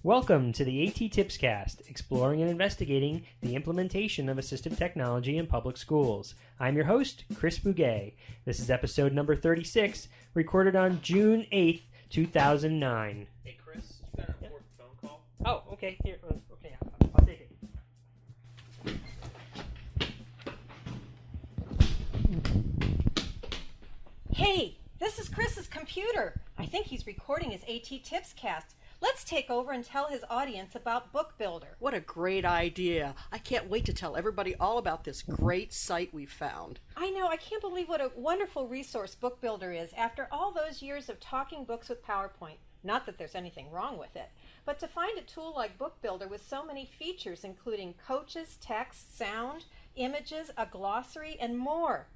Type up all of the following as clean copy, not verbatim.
Welcome to the A.T.TIPSCAST, exploring and investigating the implementation of assistive technology in public schools. I'm your host, Chris Bouguet. This is episode number 36, recorded on June 8th, 2009. Hey, Chris, you got an important phone call? Oh, okay. Here, okay, I'll take it. Hey, this is Chris's computer. I think he's recording his A.T.TIPSCAST. Let's take over and tell his audience about Book Builder. What a great idea. I can't wait to tell everybody all about this great site we found. I know, I can't believe what a wonderful resource Book Builder is after all those years of talking books with PowerPoint. Not that there's anything wrong with it, but to find a tool like Book Builder with so many features including coaches, text, sound, images, a glossary, and more.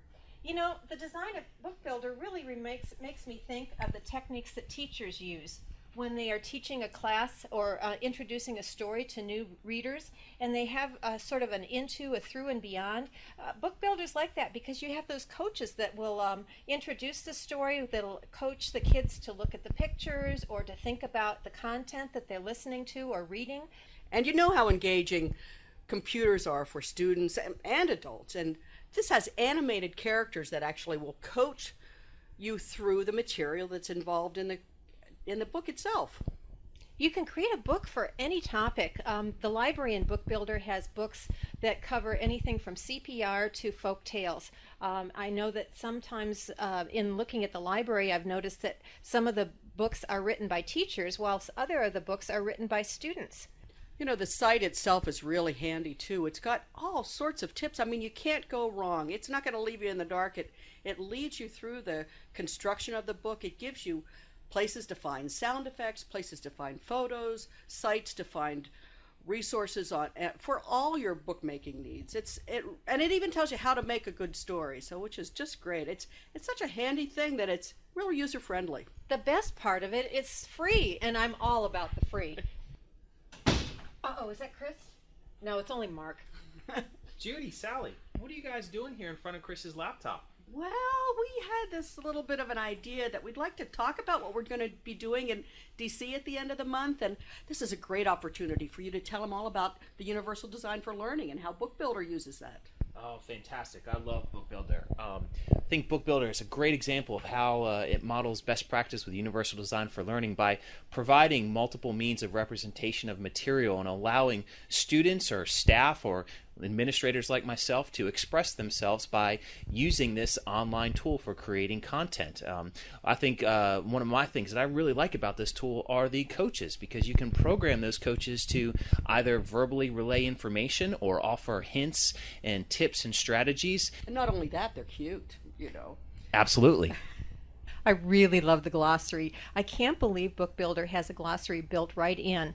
You know, the design of Book Builder really makes me think of the techniques that teachers use when they are teaching a class or introducing a story to new readers, and they have sort of an into, a through, and beyond. Book Builder's like that because you have those coaches that will introduce the story, that'll coach the kids to look at the pictures or to think about the content that they're listening to or reading. And you know how engaging computers are for students and adults, and this has animated characters that actually will coach you through the material that's involved in the book itself. You can create a book for any topic. The library in Book Builder has books that cover anything from CPR to folk tales. I know that sometimes in looking at the library, I've noticed that some of the books are written by teachers, whilst other of the books are written by students. You know, the site itself is really handy too. It's got all sorts of tips. I mean, you can't go wrong. It's not going to leave you in the dark. It leads you through the construction of the book. It gives you places to find sound effects, places to find photos, sites to find resources on for all your bookmaking needs. And it even tells you how to make a good story, so which is just great. It's such a handy thing that it's really user friendly. The best part of it is free, and I'm all about the free. Uh-oh, is that Chris? No, it's only Mark. Judy, Sally, what are you guys doing here in front of Chris's laptop? Well, we had this little bit of an idea that we'd like to talk about what we're going to be doing in DC at the end of the month, and this is a great opportunity for you to tell them all about the Universal Design for Learning and how Book Builder uses that. Oh, fantastic. I love Book Builder. I think Book Builder is a great example of how it models best practice with Universal Design for Learning by providing multiple means of representation of material and allowing students or staff or administrators like myself to express themselves by using this online tool for creating content. I think one of my things that I really like about this tool are the coaches, because you can program those coaches to either verbally relay information or offer hints and tips and strategies. And not only that, they're cute, you know. Absolutely. I really love the glossary. I can't believe Book Builder has a glossary built right in.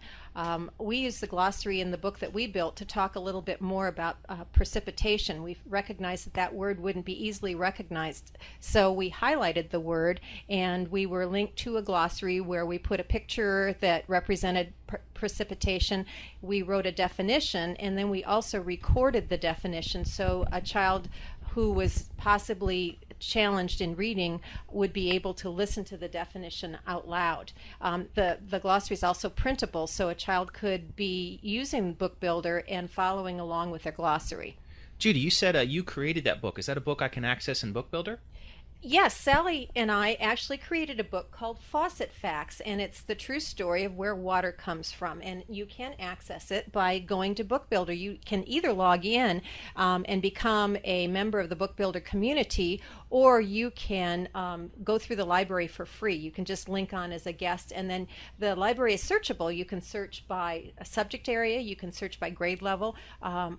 We use the glossary in the book that we built to talk a little bit more about precipitation. We recognized that word wouldn't be easily recognized, so we highlighted the word, and we were linked to a glossary where we put a picture that represented precipitation. We wrote a definition, and then we also recorded the definition, so a child who was possibly challenged in reading would be able to listen to the definition out loud. The glossary is also printable, so a child could be using Book Builder and following along with their glossary. Judy, you said you created that book. Is that a book I can access in Book Builder? Yes, Sally and I actually created a book called Faucet Facts, and it's the true story of where water comes from, and you can access it by going to Book Builder. You can either log in and become a member of the Book Builder community, or you can go through the library for free. You can just link on as a guest, and then the library is searchable. You can search by a subject area, you can search by grade level,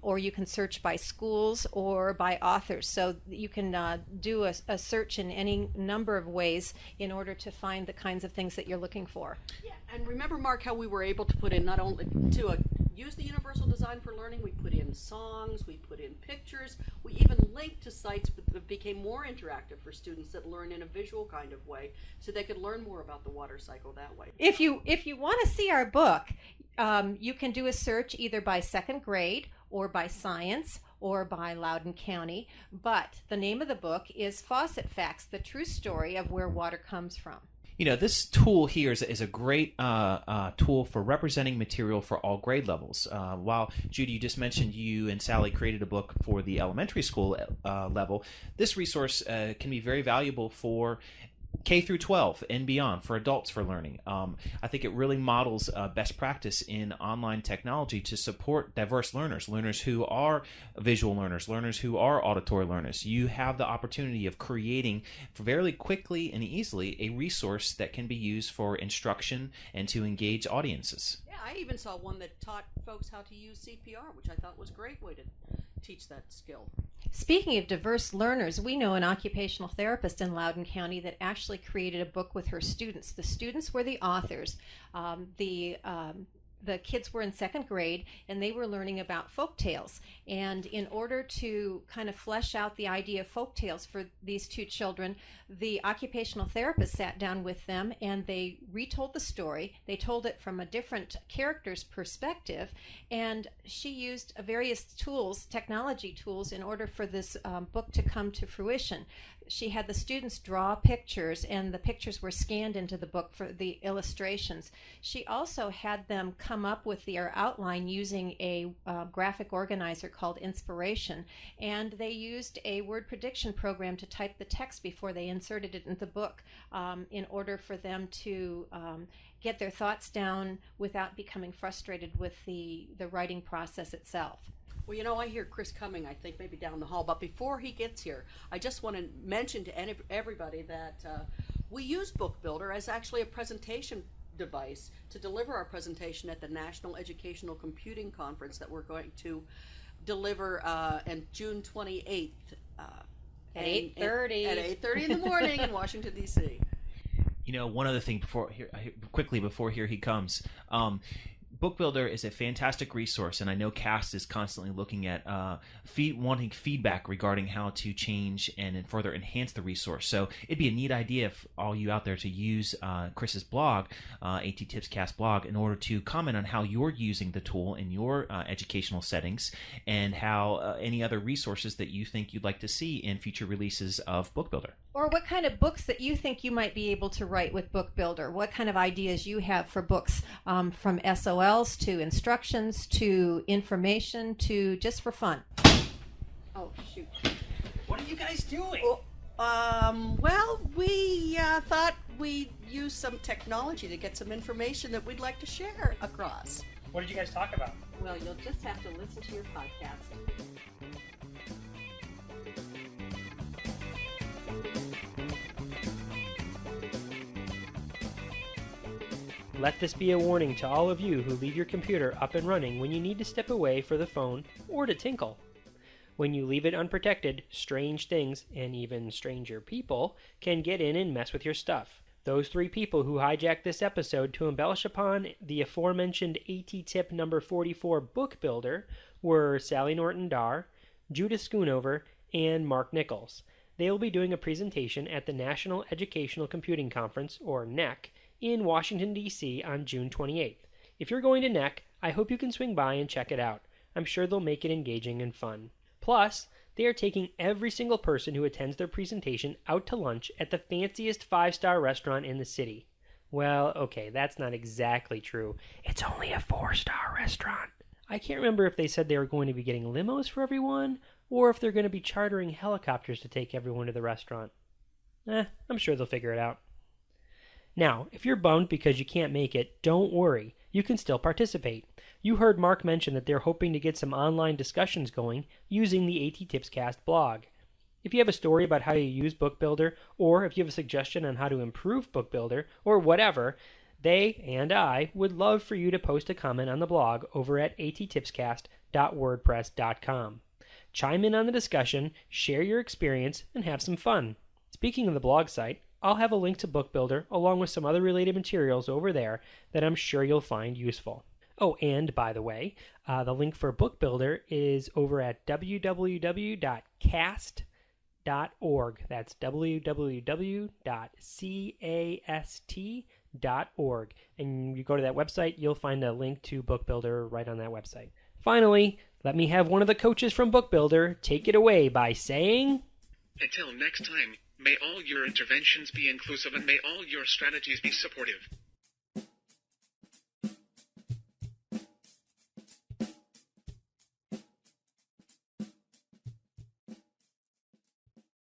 or you can search by schools or by authors. So you can do a search in any number of ways in order to find the kinds of things that you're looking for. Yeah, and remember, Mark, how we were able to put in not only to use the Universal Design for Learning, we put in songs, we put in pictures, we even linked to sites that became more interactive for students that learn in a visual kind of way, so they could learn more about the water cycle that way. If you want to see our book, you can do a search either by second grade or by science or by Loudoun County, but the name of the book is Faucet Facts, the true story of where water comes from. This tool here is a great tool for representing material for all grade levels. While, Judy, you just mentioned you and Sally created a book for the elementary school level, this resource can be very valuable for K through 12 and beyond, for adults for learning. I think it really models best practice in online technology to support diverse learners who are visual learners who are auditory learners. You have the opportunity of creating fairly quickly and easily a resource that can be used for instruction and to engage audiences. Yeah, I even saw one that taught folks how to use CPR, which I thought was a great way to teach that skill. Speaking of diverse learners, we know an occupational therapist in Loudoun County that actually created a book with her students. The students were the authors. The kids were in second grade, and they were learning about folk tales. And in order to kind of flesh out the idea of folk tales for these two children, the occupational therapist sat down with them, and they retold the story. They told it from a different character's perspective, and she used various tools, technology tools, in order for this book to come to fruition. She had the students draw pictures, and the pictures were scanned into the book for the illustrations. She also had them come up with their outline using a graphic organizer called Inspiration, and they used a word prediction program to type the text before they inserted it in the book in order for them to get their thoughts down without becoming frustrated with the writing process itself. Well, I hear Chris coming, I think, maybe down the hall. But before he gets here, I just want to mention to everybody that we use Book Builder as actually a presentation device to deliver our presentation at the National Educational Computing Conference that we're going to deliver on June 28th. At 8:30. At 8:30 in the morning in Washington, D.C. One other thing before here he comes. Book Builder is a fantastic resource, and I know CAST is constantly looking at wanting feedback regarding how to change and further enhance the resource. So it'd be a neat idea for all you out there to use Chris's blog, A.T.TIPSCAST blog, in order to comment on how you're using the tool in your educational settings, and how any other resources that you think you'd like to see in future releases of Book Builder. Or what kind of books that you think you might be able to write with Book Builder. What kind of ideas you have for books, from SOLs to instructions to information to just for fun. Oh, shoot. What are you guys doing? Well, we thought we'd use some technology to get some information that we'd like to share across. What did you guys talk about? Well, you'll just have to listen to your podcast. Let this be a warning to all of you who leave your computer up and running when you need to step away for the phone or to tinkle. When you leave it unprotected, strange things, and even stranger people, can get in and mess with your stuff. Those three people who hijacked this episode to embellish upon the aforementioned A.T.TIP number 44 Book Builder were Sally Norton-Darr, Judith Schoonover, and Mark Nichols. They will be doing a presentation at the National Educational Computing Conference, or NEC, in Washington, D.C. on June 28th. If you're going to NEC, I hope you can swing by and check it out. I'm sure they'll make it engaging and fun. Plus, they are taking every single person who attends their presentation out to lunch at the fanciest 5-star restaurant in the city. Well, okay, that's not exactly true. It's only a 4-star restaurant. I can't remember if they said they were going to be getting limos for everyone, or if they're going to be chartering helicopters to take everyone to the restaurant. I'm sure they'll figure it out. Now, if you're bummed because you can't make it, don't worry. You can still participate. You heard Mark mention that they're hoping to get some online discussions going using the A.T.TIPSCAST blog. If you have a story about how you use Book Builder, or if you have a suggestion on how to improve Book Builder, or whatever, they and I would love for you to post a comment on the blog over at ATTIPSCAST.wordpress.com. Chime in on the discussion, share your experience, and have some fun. Speaking of the blog site, I'll have a link to Book Builder along with some other related materials over there that I'm sure you'll find useful. Oh, and by the way, the link for Book Builder is over at www.cast.org. That's www.cast.org. And you go to that website, you'll find a link to Book Builder right on that website. Finally, let me have one of the coaches from Book Builder take it away by saying... Until next time, May all your interventions be inclusive and may all your strategies be supportive.